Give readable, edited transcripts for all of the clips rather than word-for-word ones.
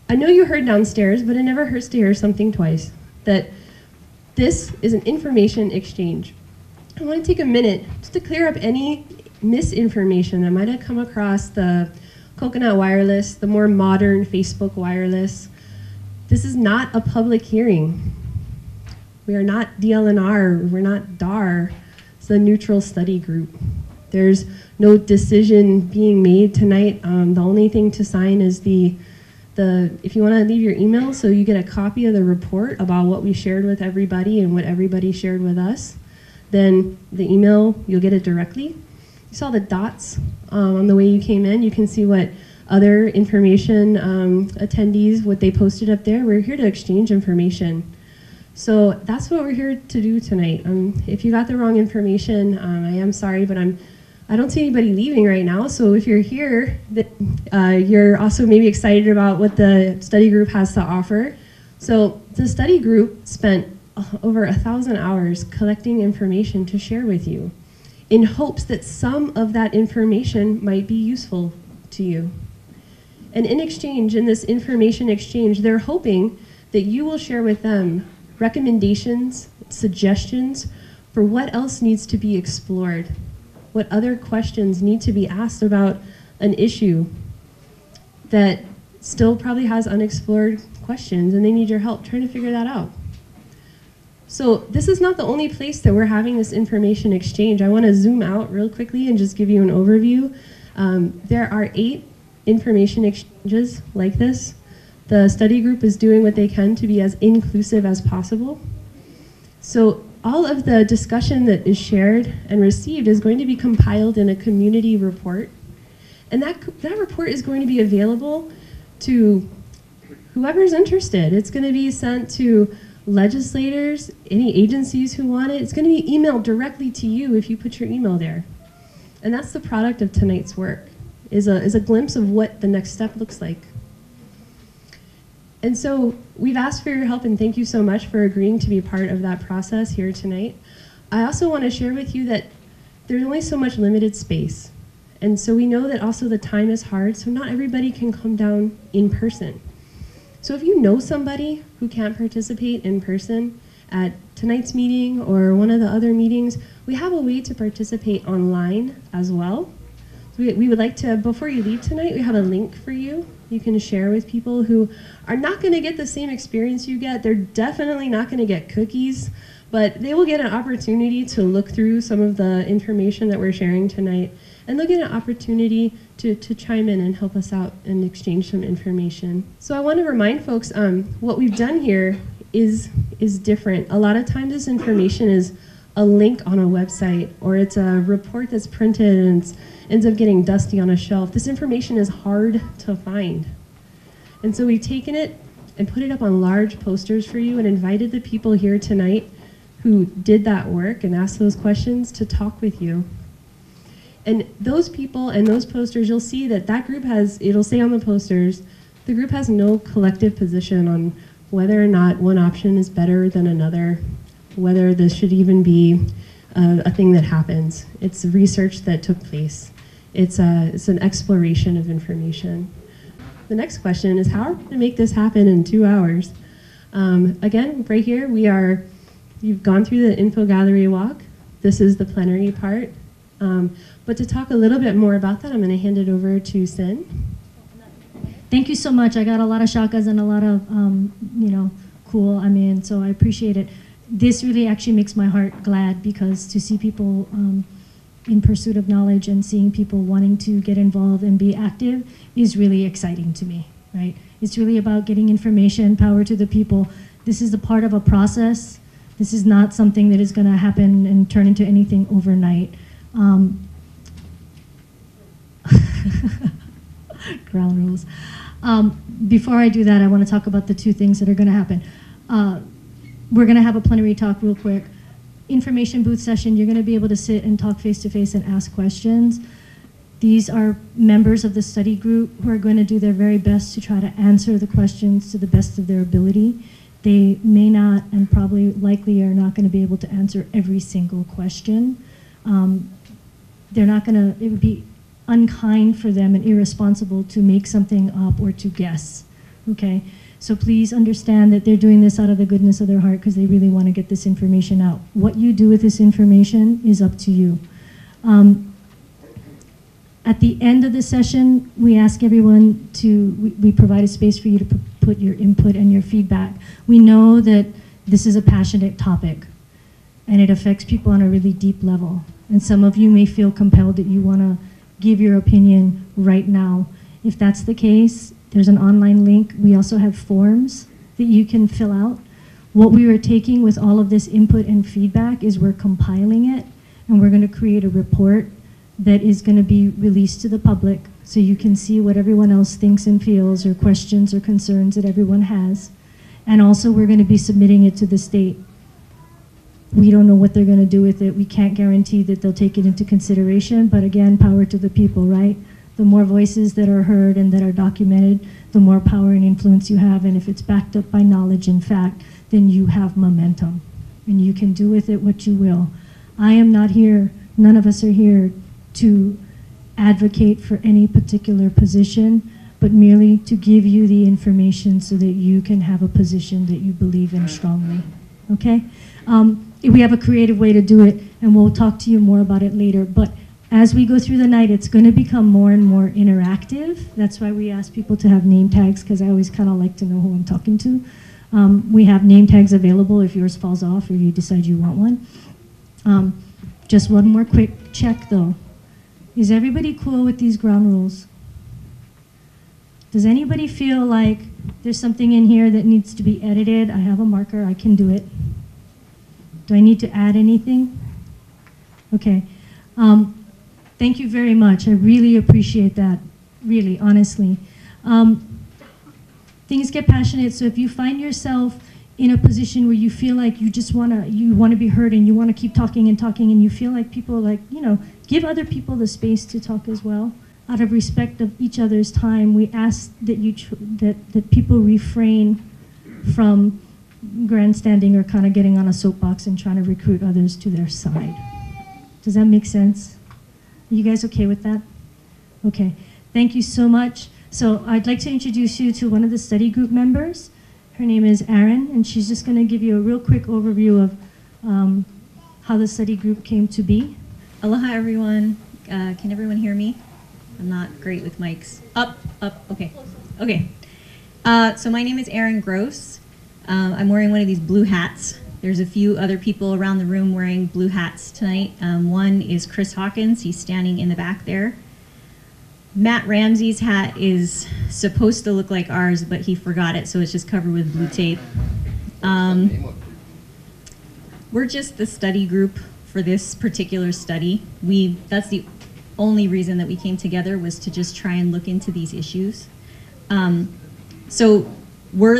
I know you heard downstairs, but it never hurts to hear something twice, that this is an information exchange. I want to take a minute just to clear up any misinformation that might have come across the Coconut Wireless, the more modern Facebook Wireless. This is not a public hearing. We are not DLNR, we're not DAR. It's a neutral study group. There's no decision being made tonight. The only thing to sign is if you want to leave your email so you get a copy of the report about what we shared with everybody and what everybody shared with us, then the email, you'll get it directly. You saw the dots on the way you came in. You can see what other information attendees, what they posted up there. We're here to exchange information. So that's what we're here to do tonight. If you got the wrong information, I am sorry, but I don't see anybody leaving right now. So if you're here, you're also maybe excited about what the study group has to offer. So the study group spent over 1,000 hours collecting information to share with you in hopes that some of that information might be useful to you. And in exchange, in this information exchange, they're hoping that you will share with them recommendations, suggestions for what else needs to be explored, what other questions need to be asked about an issue that still probably has unexplored questions, and they need your help trying to figure that out. So this is not the only place that we're having this information exchange. I want to zoom out real quickly and just give you an overview. There are 8 information exchanges like this. The study group is doing what they can to be as inclusive as possible. So all of the discussion that is shared and received is going to be compiled in a community report. And that report is going to be available to whoever's interested. It's going to be sent to legislators, any agencies who want it. It's going to be emailed directly to you if you put your email there. And that's the product of tonight's work, is a glimpse of what the next step looks like. And so we've asked for your help, and thank you so much for agreeing to be part of that process here tonight. I also want to share with you that there's only so much limited space. And so we know that also the time is hard, so not everybody can come down in person. So if you know somebody who can't participate in person at tonight's meeting or one of the other meetings, we have a way to participate online as well. So we would like to, before you leave tonight, we have a link for you. You can share with people who are not going to get the same experience you get. They're definitely not going to get cookies, but they will get an opportunity to look through some of the information that we're sharing tonight, and they'll get an opportunity to chime in and help us out and exchange some information. So I want to remind folks, what we've done here is different. A lot of times this information is a link on a website, or it's a report that's printed and ends up getting dusty on a shelf. This information is hard to find. And so we've taken it and put it up on large posters for you and invited the people here tonight who did that work and asked those questions to talk with you. And those people and those posters, you'll see that group has, it'll say on the posters, the group has no collective position on whether or not one option is better than another, whether this should even be a thing that happens. It's research that took place. It's an exploration of information. The next question is, how are we going to make this happen in 2 hours? Again, right here, you've gone through the info gallery walk. This is the plenary part. But to talk a little bit more about that, I'm going to hand it over to Sin. Thank you so much. I got a lot of shakas and a lot of, cool. So I appreciate it. This really actually makes my heart glad, because to see people in pursuit of knowledge and seeing people wanting to get involved and be active is really exciting to me, right? It's really about getting information, power to the people. This is a part of a process. This is not something that is going to happen and turn into anything overnight. Ground rules. Before I do that, I want to talk about the 2 things that are going to happen. We're going to have a plenary talk real quick. Information booth session, you're going to be able to sit and talk face-to-face and ask questions. These are members of the study group who are going to do their very best to try to answer the questions to the best of their ability. They may not, and probably likely are not going to be able to answer every single question. They're not going to, it would be unkind for them and irresponsible to make something up or to guess, okay? So please understand that they're doing this out of the goodness of their heart because they really want to get this information out. What you do with this information is up to you. At the end of the session, we ask everyone we provide a space for you to put your input and your feedback. We know that this is a passionate topic and it affects people on a really deep level. And some of you may feel compelled that you want to give your opinion right now. If that's the case, there's an online link. We also have forms that you can fill out. What we are taking with all of this input and feedback is we're compiling it, and we're going to create a report that is going to be released to the public so you can see what everyone else thinks and feels, or questions or concerns that everyone has. And also we're going to be submitting it to the state. We don't know what they're going to do with it. We can't guarantee that they'll take it into consideration, but again, power to the people, right? The more voices that are heard and that are documented, the more power and influence you have. And if it's backed up by knowledge and fact, then you have momentum. And you can do with it what you will. I am not here, none of us are here to advocate for any particular position, but merely to give you the information so that you can have a position that you believe in strongly, okay? We have a creative way to do it, and we'll talk to you more about it later, but as we go through the night, it's going to become more and more interactive. That's why we ask people to have name tags, because I always kind of like to know who I'm talking to. We have name tags available if yours falls off or you decide you want one. Just one more quick check, though. Is everybody cool with these ground rules? Does anybody feel like there's something in here that needs to be edited? I have a marker, I can do it. Do I need to add anything? Okay. Thank you very much. I really appreciate that, really, honestly. Things get passionate, so if you find yourself in a position where you feel like you just want to be heard and you want to keep talking and you feel like people give other people the space to talk as well. Out of respect of each other's time, we ask that that people refrain from grandstanding or kind of getting on a soapbox and trying to recruit others to their side. Does that make sense? Are you guys okay with that? Okay. Thank you so much. So I'd like to introduce you to one of the study group members. Her name is Erin, and she's just going to give you a real quick overview of how the study group came to be. Aloha, everyone. Can everyone hear me? I'm not great with mics. Up, okay. Okay. So my name is Erin Gross. I'm wearing one of these blue hats. There's a few other people around the room wearing blue hats tonight. One is Chris Hawkins. He's standing in the back there. Matt Ramsey's hat is supposed to look like ours, but he forgot it, so it's just covered with blue tape. We're just the study group for this particular study. That's the only reason that we came together, was to just try and look into these issues. So we're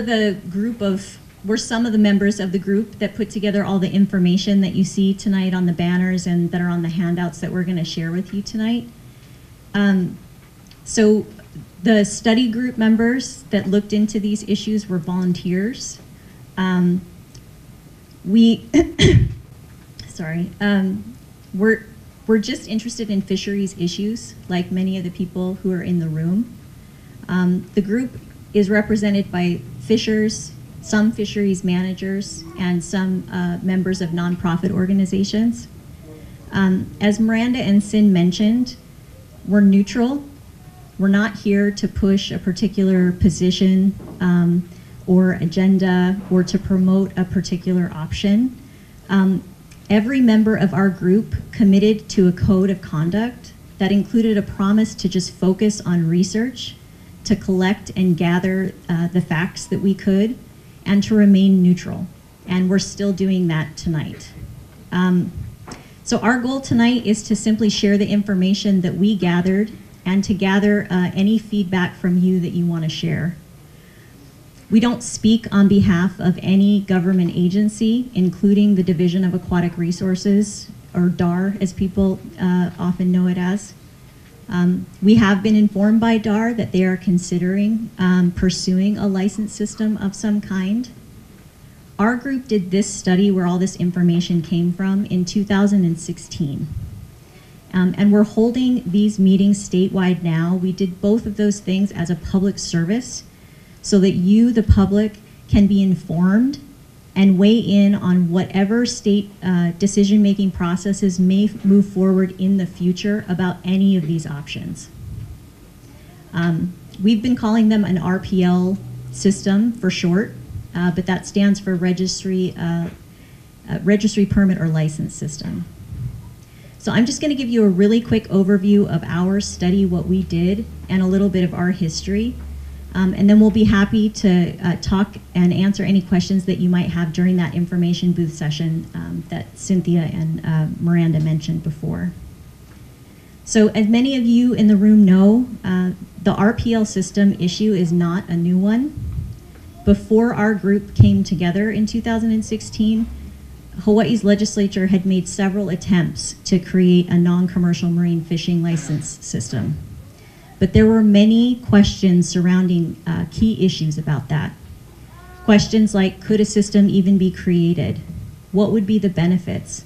some of the members of the group that put together all the information that you see tonight on the banners and that are on the handouts that we're going to share with you tonight. So the study group members that looked into these issues were volunteers. We're just interested in fisheries issues, like many of the people who are in the room. The group is represented by fishers, some fisheries managers, and some members of nonprofit organizations. As Miranda and Sin mentioned, we're neutral. We're not here to push a particular position or agenda or to promote a particular option. Every member of our group committed to a code of conduct that included a promise to just focus on research, to collect and gather the facts that we could, and to remain neutral. And we're still doing that tonight. So our goal tonight is to simply share the information that we gathered and to gather any feedback from you that you want to share. We don't speak on behalf of any government agency, including the Division of Aquatic Resources, or DAR, as people often know it as. We have been informed by DAR that they are considering pursuing a license system of some kind. Our group did this study where all this information came from in 2016. And we're holding these meetings statewide now. We did both of those things as a public service so that you, the public, can be informed and weigh in on whatever state decision-making processes may move forward in the future about any of these options. We've been calling them an RPL system for short, but that stands for Registry Permit or License System. So I'm just going to give you a really quick overview of our study, what we did, and a little bit of our history. And then we'll be happy to talk and answer any questions that you might have during that information booth session that Cynthia and Miranda mentioned before. So as many of you in the room know, the RPL system issue is not a new one. Before our group came together in 2016, Hawaii's legislature had made several attempts to create a non-commercial marine fishing license system. But there were many questions surrounding key issues about that. Questions like, could a system even be created? What would be the benefits?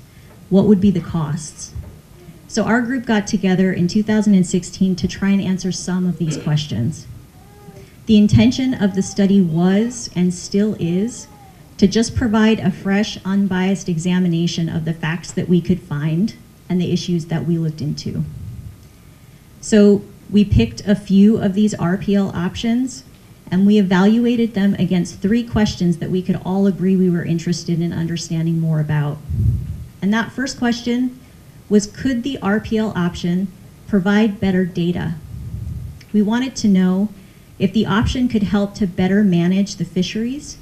What would be the costs? So our group got together in 2016 to try and answer some of these questions. The intention of the study was, and still is, to just provide a fresh, unbiased examination of the facts that we could find and the issues that we looked into. So we picked a few of these RPL options and we evaluated them against 3 questions that we could all agree we were interested in understanding more about. And that first question was, could the RPL option provide better data? We wanted to know if the option could help to better manage the fisheries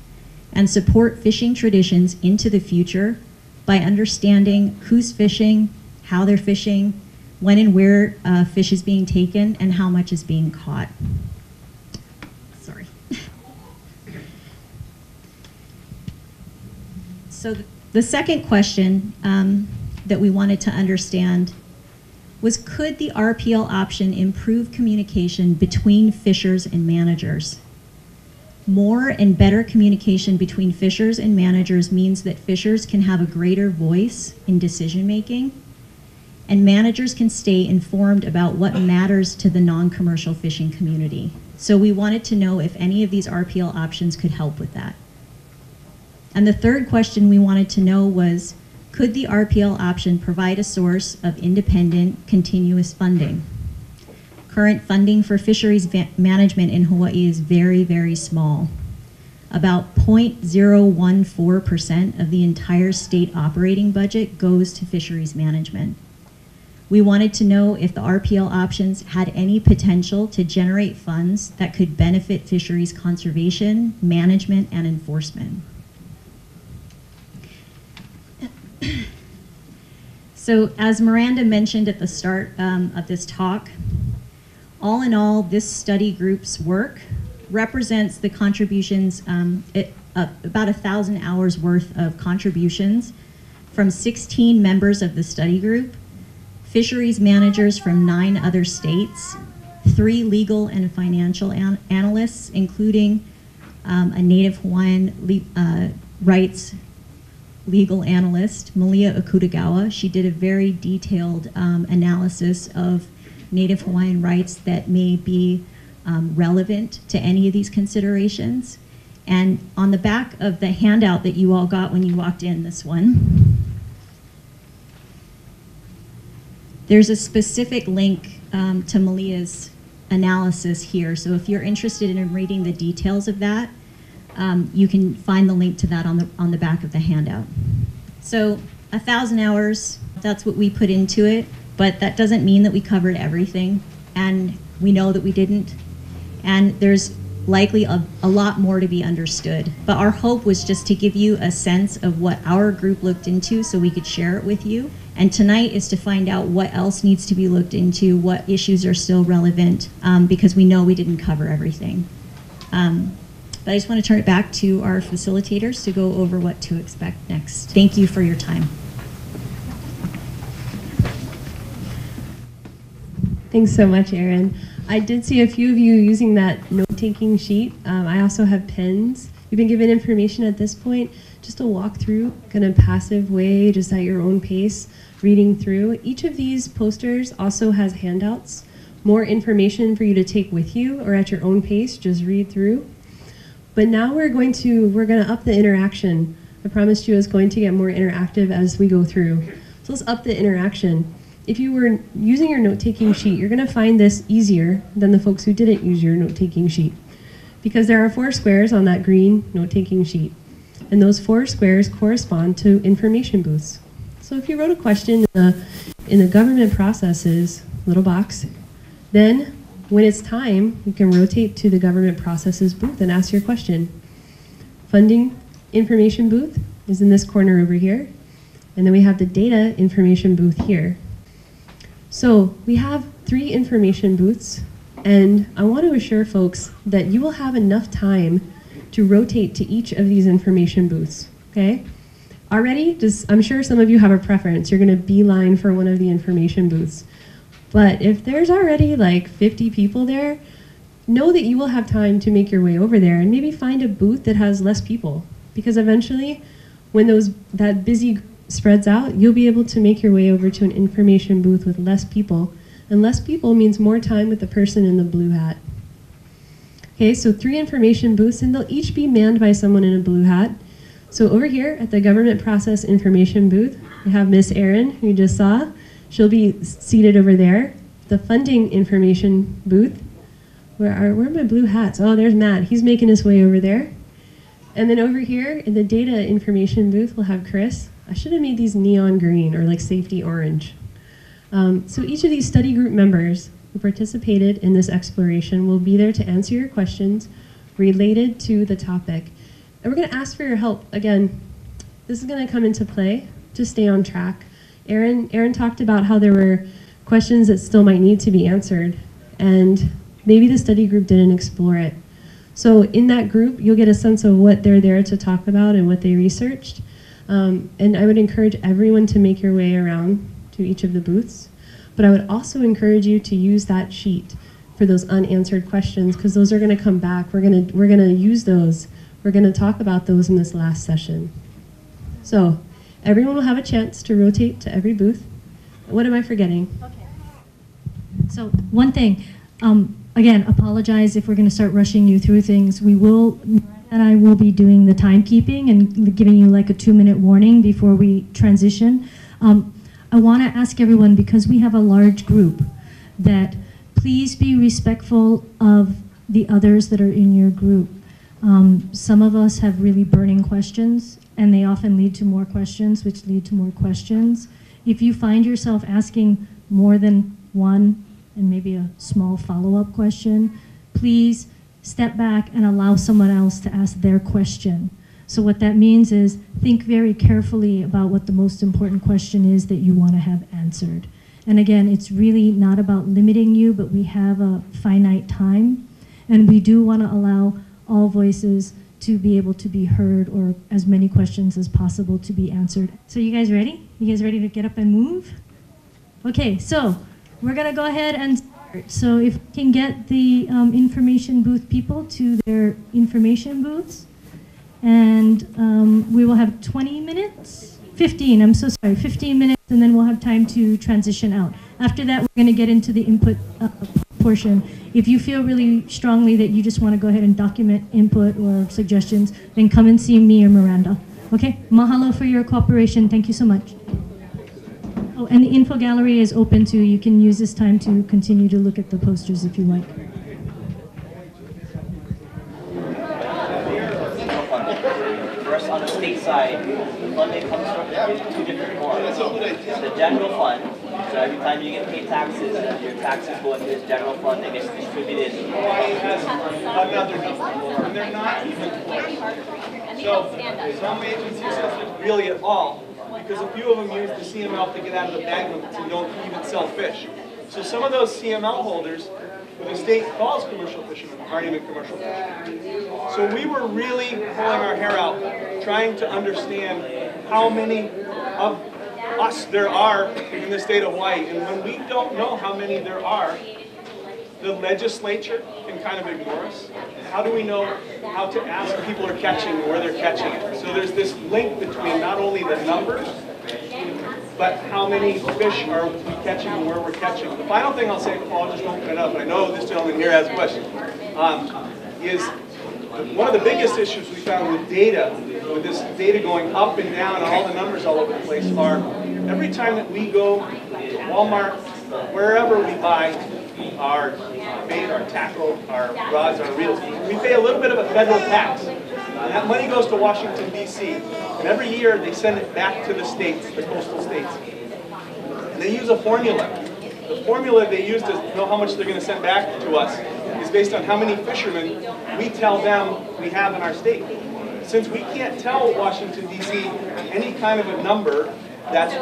and support fishing traditions into the future by understanding who's fishing, how they're fishing, when and where fish is being taken, and how much is being caught. Sorry. So the second question that we wanted to understand was, could the RPL option improve communication between fishers and managers? More and better communication between fishers and managers means that fishers can have a greater voice in decision making, and managers can stay informed about what matters to the non-commercial fishing community. So we wanted to know if any of these RPL options could help with that. And the third question we wanted to know was, could the RPL option provide a source of independent, continuous funding? Current funding for fisheries management in Hawaii is very, very small. About 0.014% of the entire state operating budget goes to fisheries management. We wanted to know if the RPL options had any potential to generate funds that could benefit fisheries conservation, management, and enforcement. So as Miranda mentioned at the start of this talk, all in all, this study group's work represents the contributions, about 1,000 hours worth of contributions from 16 members of the study group, fisheries managers from 9 other states, 3 legal and financial analysts, including a Native Hawaiian rights legal analyst, Malia Akutagawa. She did a very detailed analysis of Native Hawaiian rights that may be relevant to any of these considerations. And on the back of the handout that you all got when you walked in, this one, there's a specific link to Malia's analysis here. So if you're interested in reading the details of that, you can find the link to that on the back of the handout. So 1,000 hours, that's what we put into it, but that doesn't mean that we covered everything, and we know that we didn't. And there's likely a lot more to be understood. But our hope was just to give you a sense of what our group looked into so we could share it with you. And tonight is to find out what else needs to be looked into, what issues are still relevant, because we know we didn't cover everything. But I just want to turn it back to our facilitators to go over what to expect next. Thank you for your time. Thanks so much, Erin. I did see a few of you using that note-taking sheet. I also have pens. You've been given information at this point, just to walk through in a passive way, just at your own pace, reading through. Each of these posters also has handouts, more information for you to take with you or at your own pace, just read through. But now we're going to up the interaction. I promised you it's going to get more interactive as we go through. So let's up the interaction. If you were using your note-taking sheet, you're going to find this easier than the folks who didn't use your note-taking sheet, because there are 4 squares on that green note-taking sheet. And those 4 squares correspond to information booths. So if you wrote a question in the government processes little box, then when it's time, you can rotate to the government processes booth and ask your question. Funding information booth is in this corner over here. And then we have the data information booth here. So we have 3 information booths, and I want to assure folks that you will have enough time to rotate to each of these information booths, okay? Already, I'm sure some of you have a preference. You're going to beeline for one of the information booths. But if there's already like 50 people there, know that you will have time to make your way over there and maybe find a booth that has less people. Because eventually, when that busy spreads out, you'll be able to make your way over to an information booth with less people. And less people means more time with the person in the blue hat. Okay, so 3 information booths, and they'll each be manned by someone in a blue hat. So over here at the government process information booth, we have Miss Erin, who you just saw. She'll be seated over there. The funding information booth, where are my blue hats? Oh, there's Matt. He's making his way over there. And then over here in the data information booth, we'll have Chris. I should have made these neon green or like safety orange. So each of these study group members who participated in this exploration will be there to answer your questions related to the topic. And we're going to ask for your help. Again, this is going to come into play to stay on track. Erin talked about how there were questions that still might need to be answered, and maybe the study group didn't explore it. So in that group, you'll get a sense of what they're there to talk about and what they researched. And I would encourage everyone to make your way around to each of the booths. But I would also encourage you to use that sheet for those unanswered questions, because those are going to come back. We're going to use those. We're going to talk about those in this last session. So everyone will have a chance to rotate to every booth. What am I forgetting? Okay. So one thing, again, apologize if we're going to start rushing you through things. And I will be doing the timekeeping and giving you like a 2-minute warning before we transition. I want to ask everyone, because we have a large group, that please be respectful of the others that are in your group. Some of us have really burning questions, and they often lead to more questions, which lead to more questions. If you find yourself asking more than one and maybe a small follow-up question, please step back and allow someone else to ask their question. So what that means is think very carefully about what the most important question is that you want to have answered. And again, it's really not about limiting you, but we have a finite time, and we do want to allow all voices to be able to be heard, or as many questions as possible to be answered. So you guys ready? You guys ready to get up and move? Okay, so we're going to go ahead and start. So if we can get the information booth people to their information booths, and we will have 20 minutes? 15, I'm so sorry, 15 minutes, and then we'll have time to transition out. After that, we're going to get into the input portion. If you feel really strongly that you just want to go ahead and document input or suggestions, then come and see me or Miranda. Okay? Mahalo for your cooperation. Thank you so much. Oh, and the info gallery is open too. You can use this time to continue to look at the posters if you like. For us on the state side, the funding comes from 2 different forms. The general fund, so every time you get paid taxes, your taxes go into this general fund and gets distributed. And they're not even so some agencies don't really at all, because a few of them use the CML to get out of the bag limits and don't even sell fish. So some of those CML holders, what the state calls commercial fishermen, aren't even commercial fishermen. So we were really pulling our hair out, trying to understand how many of us there are in the state of Hawaii. And when we don't know how many there are, the legislature can kind of ignore us. How do we know how to ask if people are catching and where they're catching it? So there's this link between not only the numbers, but how many fish are we catching and where we're catching. The final thing I'll say, I'll just open it up, and I know this gentleman here has a question, is One of the biggest issues we found with data, with this data going up and down and all the numbers all over the place, are every time that we go to Walmart, wherever we buy our bait, our tackle, our rods, our reels, we pay a little bit of a federal tax. And that money goes to Washington, D.C. And every year they send it back to the states, the coastal states. And they use a formula. The formula they use to know how much they're going to send back to us is based on how many fishermen we tell them we have in our state. Since we can't tell Washington, D.C. any kind of a number that's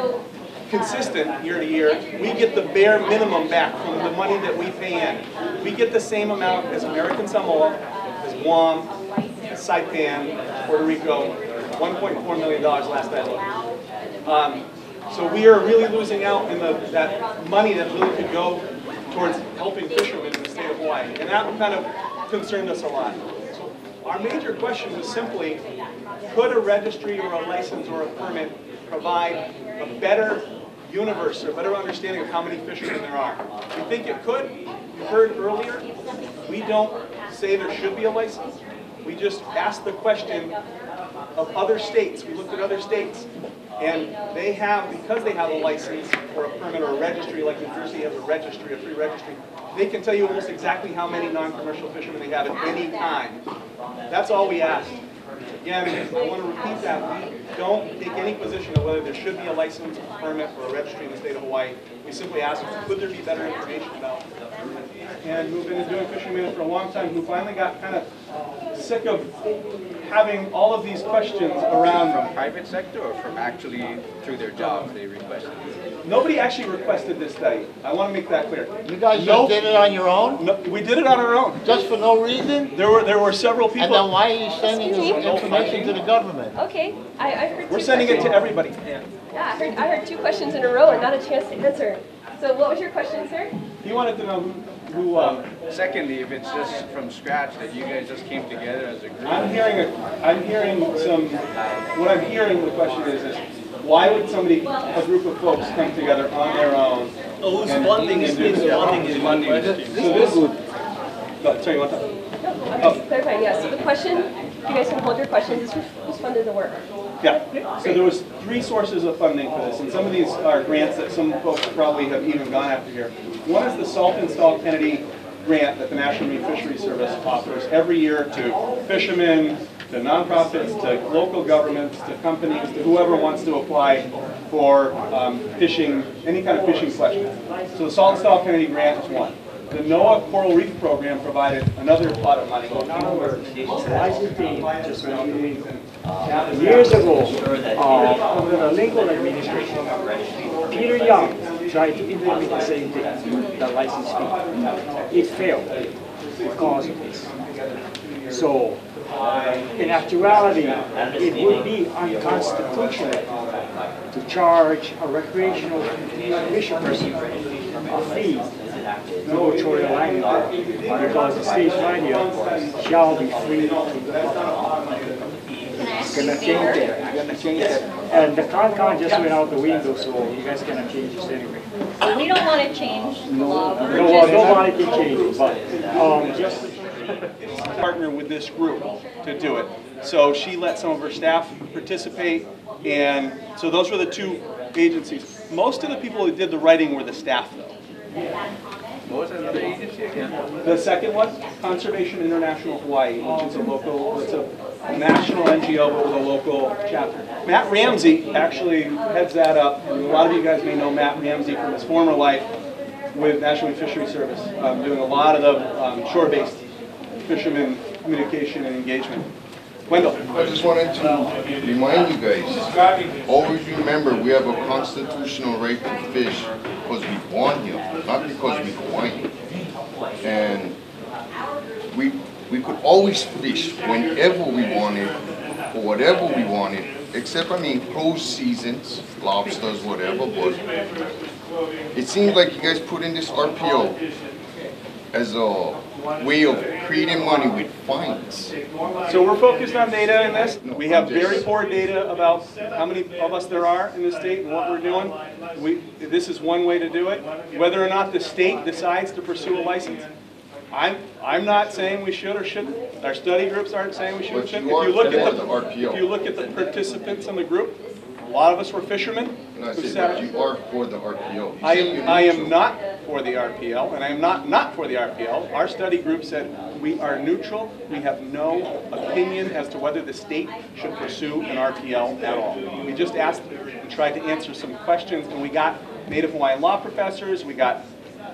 consistent year to year, we get the bare minimum back from the money that we pay in. We get the same amount as American Samoa, as Guam, Saipan, Puerto Rico, $1.4 million last I looked. So we are really losing out in that money that really could go towards helping fishermen in the state of Hawaii. And that kind of concerned us a lot. So our major question was simply, could a registry or a license or a permit provide a better universe or a better understanding of how many fishermen there are? We think it could. You heard earlier, we don't say there should be a license. We just asked the question of other states. We looked at other states, and they have, because they have a license or a permit or a registry, like New Jersey has a registry, a free registry, they can tell you almost exactly how many non-commercial fishermen they have at any time. That's all we asked. Again, I want to repeat that. We don't take any position of whether there should be a license, a permit, or a registry in the state of Hawaii. We simply ask, could there be better information about it? And we've been doing fishing management for a long time, who finally got kind of sick of having all of these questions around. From private sector or from actually through their jobs they requested? Nobody actually requested this study. I want to make that clear. You guys just did it on your own? No, we did it on our own. Just for no reason? There were several people. And then why are you sending the information to the government? Okay, I heard We're sending it to everybody. Yeah, I heard 2 questions in a row and not a chance to answer. So what was your question, sir? He wanted to know who Secondly, if it's just from scratch that you guys just came together as a group. I'm hearing what I'm hearing the question is why would somebody, a group of folks come together on their own? Oh, who's funding is funding. So this would, sorry, you want to? No, I'm just clarifying, yeah. So the question, you guys can hold your questions, is who's funded the work? Yeah, so there was 3 sources of funding for this, and some of these are grants that some folks probably have even gone after here. One is the Salt Install Kennedy grant that the National Marine Fisheries Service offers every year to fishermen, to nonprofits, to local governments, to companies, to whoever wants to apply for fishing, any kind of fishing question. So the Salt Install Kennedy grant is one. The NOAA Coral Reef Program provided another pot of money. Years ago, under the Lincoln administration, Peter Young tried to implement the same thing, the license fee. It failed because of this. So, in actuality, it would be unconstitutional to charge a recreational fisherman a fee no territorial line because the state's radio shall be free to the public. Gonna change that. Gonna change that. And the con just went out the window, so you guys gonna change this anyway. So we don't want to change the law. Nobody can change it, but just partner with this group to do it. So she let some of her staff participate, and so those were the 2 agencies. Most of the people who did the writing were the staff, though. What was another agency again? The second one, Conservation International Hawaii, which is it's a national NGO but with a local chapter. Matt Ramsey actually heads that up, and a lot of you guys may know Matt Ramsey from his former life with National Marine Fisheries Service, doing a lot of the shore-based fishermen communication and engagement. Wendell. I just wanted to remind you guys, always remember we have a constitutional right to fish because we born here, not because we Hawaiian. And we could always fish whenever we wanted, or whatever we wanted, except, closed seasons, lobsters, whatever, but it seems like you guys put in this RPO as a way of creating money with fines. So we're focused on data in this. We have very poor data about how many of us there are in the state and what we're doing. This is one way to do it. Whether or not the state decides to pursue a license, I'm not saying we should or shouldn't. Our study groups aren't saying we should or But shouldn't. you If you look are at for the the RPO. if you look at the participants in the group, a lot of us were fishermen And I who say, sat. but you are for the RPO. You I say you're am neutral. not for the RPL, and I am not for the RPL. Our study group said we are neutral. We have no opinion as to whether the state should pursue an RPL at all. We just asked and tried to answer some questions, and we got Native Hawaiian law professors, we got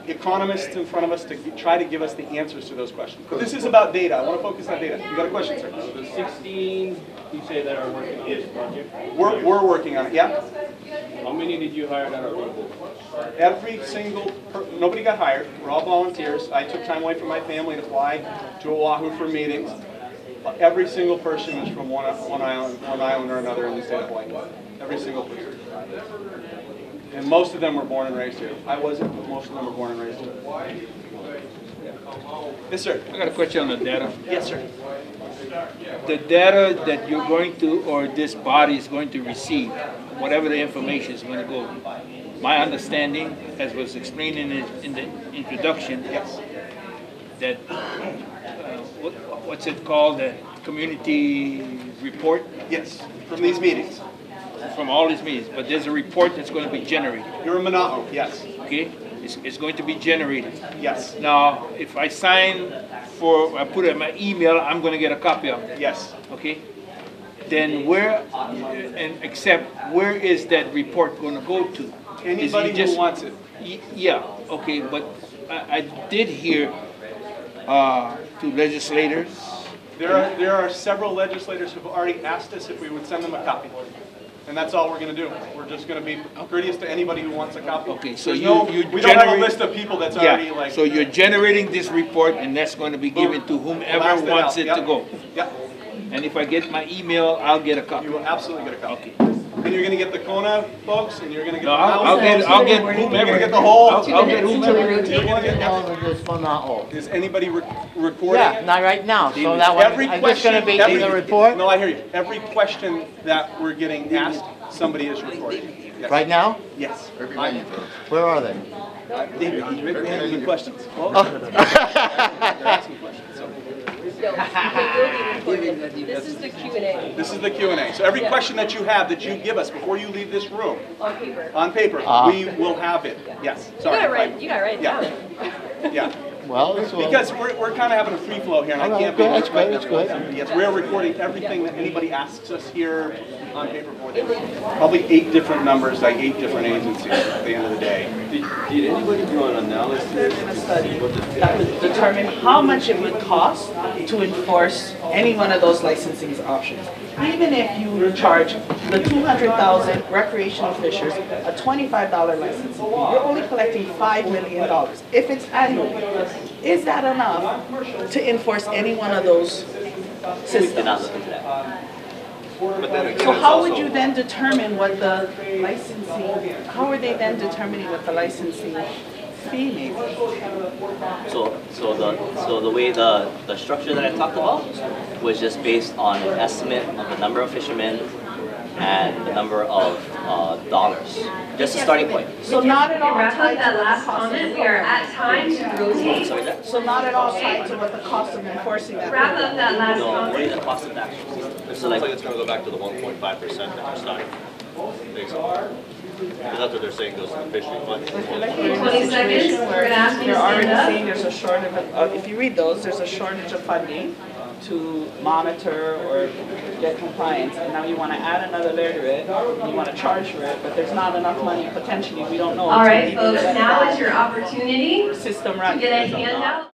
economists in front of us to try to give us the answers to those questions. But this is about data. I want to focus on data. You got a question, sir? The 16 you say that are working on this project? We're working on it, yeah. How many did you hire that are available? Every single, nobody got hired. We're all volunteers. I took time away from my family to fly to Oahu for meetings. Every single person is from one island or another in the state of Hawaii. Every single person. And most of them were born and raised here. I wasn't, but most of them were born and raised here. Yes, sir. I got a question on the data. Yes, sir. The data that you're going to, or this body is going to receive, whatever the information is going to go. My understanding, as was explained in the introduction, Yes. that what's it called, the community report Yes. From these meetings. from all these meetings, but there's a report that's going to be generated. You're in Mana'o. Yes. Okay, it's going to be generated. Yes. Now, if I sign for, I put it in my email, I'm going to get a copy of it. Yes. Okay? Then where, and except where is that report going to go to? Anybody who wants it. Yeah, okay, but I did hear to legislators. There are several legislators who've already asked us if we would send them a copy. And that's all we're going to do. We're just going to be courteous to anybody who wants a copy. Okay, so we you don't have a generate- list of people that's already like. So you're generating this report and that's going to be given to Blast whomever it wants out. it Yep. to go. Yep. And if I get my email, I'll get a copy. You will absolutely get a copy. Okay. And you're going to get the Kona folks, and you're going to get No, the I'll get You're whomever. going to get the whole. I'll get whomever. You're going to get. All of this Mana'o. Is anybody recording? Yeah, not right now, so that one, Every I'm just gonna be in the report, No, I hear you. Every question that we're getting asked, somebody is recording. Yes. right now? Yes. Every night you do. Where are they? David, he's really handling the questions. Well, Oh. they're asking questions. So. This is the Q&A This is the Q&A. So every question that you have that you give us before you leave this room, on paper. we will have it. Yes. Sorry. You got to write it Yeah. down. Yeah. Well, it's well. Because we're kind of having a free flow here, and I All right, can't be that's right good, that's good. Yes, we're recording everything that anybody asks us here on paper for them. Probably 8 different numbers, like 8 different agencies at the end of the day. Did anybody do an analysis to see what the that would determine how much it would cost to enforce any one of those licensing options. Even if you charge the 200,000 recreational fishers a $25 license fee, you're only collecting $5 million. If it's annually, is that enough to enforce any one of those systems? So how would you then determine what the licensing, how are they then determining what the licensing fee may be? So the way the structure that I talked about was just based on an estimate of the number of fishermen and the number of dollars. Just a starting point. So not at all Wrap tied up that to last the cost. comment. We are at time to rotate. Sorry, that? So not at all tied to what the cost of enforcing that. Wrap up that last No, what is comment. the cost of that? It sounds like it's going to go back to the 1.5% that you're starting. Basically. Because that's what they're saying goes to the fishing fund. Like you're in a 20 seconds. situation where We're gonna ask you to They're already stand up. saying there's a shortage of, if you read those, there's a shortage of funding to monitor or get compliance, and now you want to add another layer to it, and you want to charge for it, but there's not enough money potentially, we don't know. All until right, we folks, get now that is your opportunity system to running. get a handout.